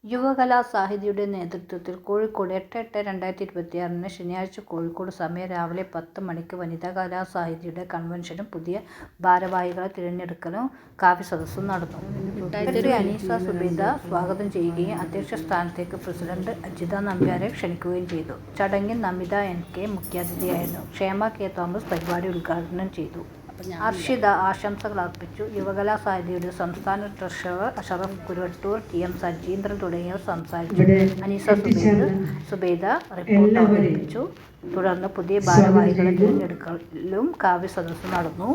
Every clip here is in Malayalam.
യുവകലാസാഹിതിയുടെ നേതൃത്വത്തിൽ കോഴിക്കോട് 8/8/2026 ശനിയാഴ്ച കോഴിക്കോട് സമയം രാവിലെ 10 മണിക്ക് വനിതാ കലാസാഹിതിയുടെ കൺവെൻഷനും പുതിയ ഭാരവാഹികളെ തിരഞ്ഞെടുക്കലും കാവ്യസദസ്സും നടന്നു. സെക്രട്ടറി അനീസ സുബൈദ സ്വാഗതം ചെയ്യുകയും അധ്യക്ഷ സ്ഥാനത്തേക്ക് പ്രസിഡന്റ് അജിത നമ്പ്യാരെ ക്ഷണിക്കുകയും ചെയ്തു. ചടങ്ങിൽ നമിത NK മുഖ്യാതിഥിയായിരുന്നു. ക്ഷേമ K തോമസ് പരിപാടി ഉദ്ഘാടനം ചെയ്തു. അർഷിത ആശംസകൾ അർപ്പിച്ചു. യുവകലാസാഹിതിയുടെ സംസ്ഥാന ട്രഷറർ അഷറഫ് കുരുവട്ടൂർ, TM സജീന്ദ്രൻ തുടങ്ങിയവർ സംസാരിച്ചു. അനീസ സുബൈദ റിപ്പോർട്ട് അവതരിപ്പിച്ചു. തുടർന്ന് പുതിയ ഭാരവാഹികളെ തിരഞ്ഞെടുക്കലും കാവ്യസദസ്സ് നടന്നു.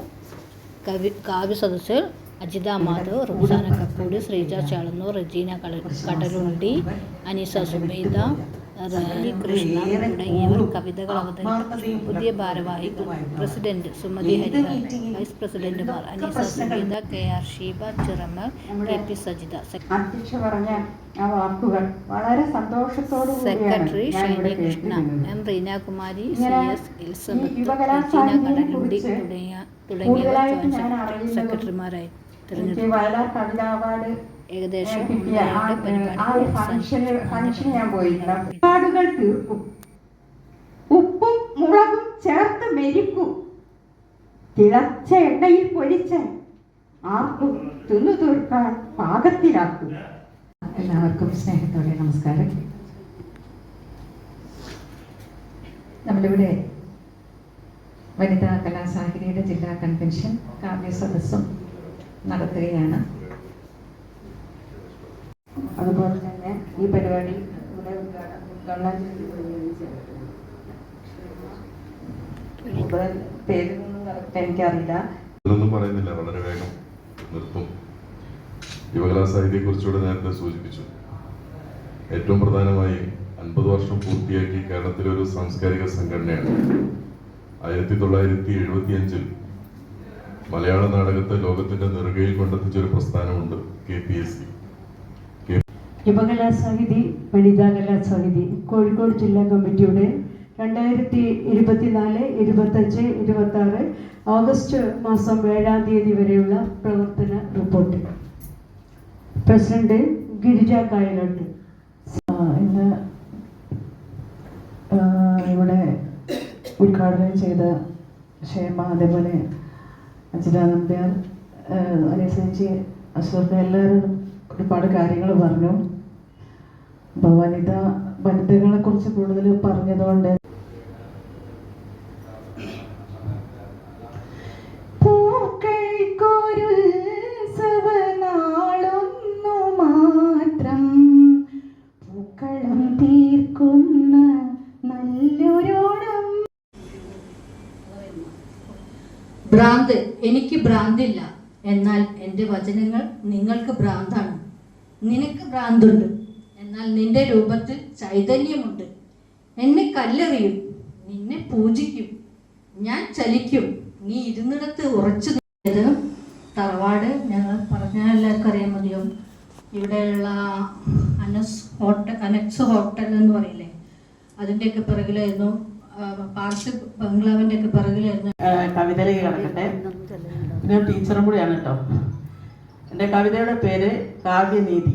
കാവ്യസദസ്സിൽ അജിത മാധവ്, റുക്സാന കപ്പൂടി, ശ്രീജ ചാളന്നൂർ, റജീന കടലുണ്ടി, അനീസ സുബൈദ, കൃഷ്ണ തുടങ്ങിയവർ കവിതകൾ അവതരിപ്പിച്ചു. പുതിയ ഭാരവാഹികൾ പ്രസിഡന്റ് സുമതി ഹരിഹരൻ, വൈസ് പ്രസിഡന്റുമാർ Aneesa Zubaida, KR Sheeba, Chiramal, KP Sajitha, secretary Shiny Krishna, M Reenakumari, CS Elizabeth, Rejina Kadalundi തുടങ്ങിയവർ ജോയിന്റ് സെക്രട്ടറിമാരായി തിരഞ്ഞെടുത്തു. ഏകദേശം പാടുകൾ തീർക്കും, ഉപ്പും മുളകും ചേർത്ത് മെരിക്കും, തിളച്ച എണ്ണയിൽ പൊരിച്ച് ആർക്കും തിന്നു തീർക്കാൻ പാകത്തിലാക്കും. എല്ലാവർക്കും സ്നേഹത്തോടെ നമസ്കാരം. നമ്മളിവിടെ വനിതാ കലാസാഹിതിയുടെ ജില്ലാ കൺവെൻഷൻ കാവ്യസദസ്സും നടത്തുകയാണ്. അതുപോലെ തന്നെ ഈ പരിപാടി പേരൊന്നും കറക്റ്റ് എനിക്കറിയില്ല, ഒന്നും പറയുന്നില്ല, വളരെ വേഗം നിർത്തും. യുവകലാസാഹിതിയെ കുറിച്ചുകൂടെ നേരത്തെ സൂചിപ്പിച്ചു. ഏറ്റവും പ്രധാനമായി 50 വർഷം പൂർത്തിയാക്കി കേരളത്തിലെ ഒരു സാംസ്കാരിക സംഘടനയാണ്. 1975 മലയാള നാടകത്തെ ലോകത്തിന്റെ നെറുകയിൽ കൊണ്ടെത്തിച്ചൊരു പ്രസ്ഥാനമുണ്ട്, KPSC. യുവകലാസാഹിതി വനിതാ കലാസാഹിതി കോഴിക്കോട് ജില്ലാ കമ്മിറ്റിയുടെ 2024, 25, 26 ഓഗസ്റ്റ് മാസം 7-ാം തീയതി വരെയുള്ള പ്രവർത്തന റിപ്പോർട്ട്. പ്രസിഡന്റ് ഗിരിജ കായലോട്ട്. ഇന്ന് ഇവിടെ ഉദ്ഘാടനം ചെയ്ത ക്ഷേമ, അതേപോലെ അജിത നമ്പ്യാർ, അനുസരിച്ച് അശ്വത്ത്, എല്ലാവരും ഒരുപാട് കാര്യങ്ങൾ പറഞ്ഞു. അപ്പോൾ വനിതകളെ കുറിച്ച് കൂടുതൽ പറഞ്ഞതുകൊണ്ട് മാത്രം പൂക്കളം തീർക്കുന്ന നല്ലൊരോണം. ഭ്രാന്ത്, എനിക്ക് ഭ്രാന്തില്ല, എന്നാൽ എൻ്റെ വചനങ്ങൾ നിങ്ങൾക്ക് ഭ്രാന്താണ്. നിനക്ക് ഭ്രാന്തുണ്ട്, എന്നാൽ നിന്റെ രൂപത്തിൽ ചൈതന്യമുണ്ട്. എന്നെ കല്ലെറിയും, നിന്നെ പൂജിക്കും, ഞാൻ ചലിക്കും, നീ ഇരുന്നിടത്ത് ഉറച്ചു. തറവാട് ഞങ്ങൾ പറഞ്ഞാൽ എല്ലാവർക്കും അറിയാൻ മതിയോ, ഇവിടെയുള്ള അനക്സ് ഹോട്ടൽ എന്ന് പറയില്ലേ, അതിൻ്റെയൊക്കെ പിറകിലായിരുന്നു, പാർശ്വ ബംഗ്ലാവിൻ്റെ ഒക്കെ പിറകിലായിരുന്നു. കവിതയിലേക്ക് കിടക്കട്ടെ. ഞാൻ ടീച്ചറും കൂടിയാണ് കേട്ടോ. എൻ്റെ കവിതയുടെ പേര് കാവ്യനീതി.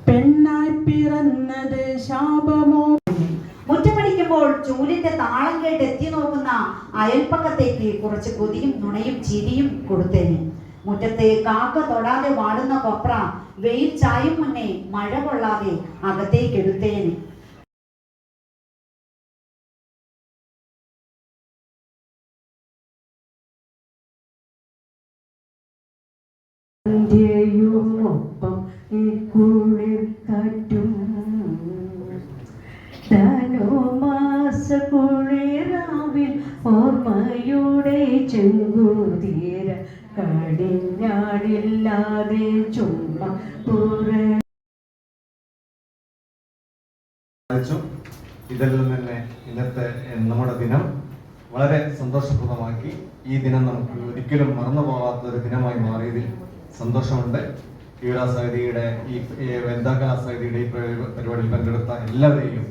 പെണ്ണായി പിറന്നത് ശാപമോ. മുറ്റമടിക്കുമ്പോൾ ചൂലിന്റെ താളം കേട്ട് എത്തി നോക്കുന്ന അയൽപ്പക്കത്തേക്ക് കുറച്ച് കൊതിയും നുണയും ചിരിയും കൊടുത്തേന്. മുറ്റത്തെ കാക്ക തൊടാതെ വാടുന്ന കൊപ്ര വെയിൽ ചായും മുന്നേ മഴ കൊള്ളാതെ അകത്തേക്ക് എടുത്തേന്. ഒപ്പം കുളിർ കാറ്റും ധനുമാസ കുളിരാവിൽ ഓർമ്മയുടെ ചെങ്കൂതീര കടിഞ്ഞാടില്ലാതെ ചുമ്മാ ഇതെല്ലാം തന്നെ ഇന്നത്തെ നമ്മുടെ ദിനം വളരെ സന്തോഷപ്രദമാക്കി. ഈ ദിനം നമുക്ക് ഒരിക്കലും മറന്നു പോകാത്ത ഒരു ദിനമായി മാറിയതിൽ സന്തോഷമുണ്ട്. യുവകലാസാഹിതിയുടെ ഈ വനിതാ കലാസാഹിതിയുടെ ഈ പരിപാടിയിൽ പങ്കെടുത്ത എല്ലാവരെയും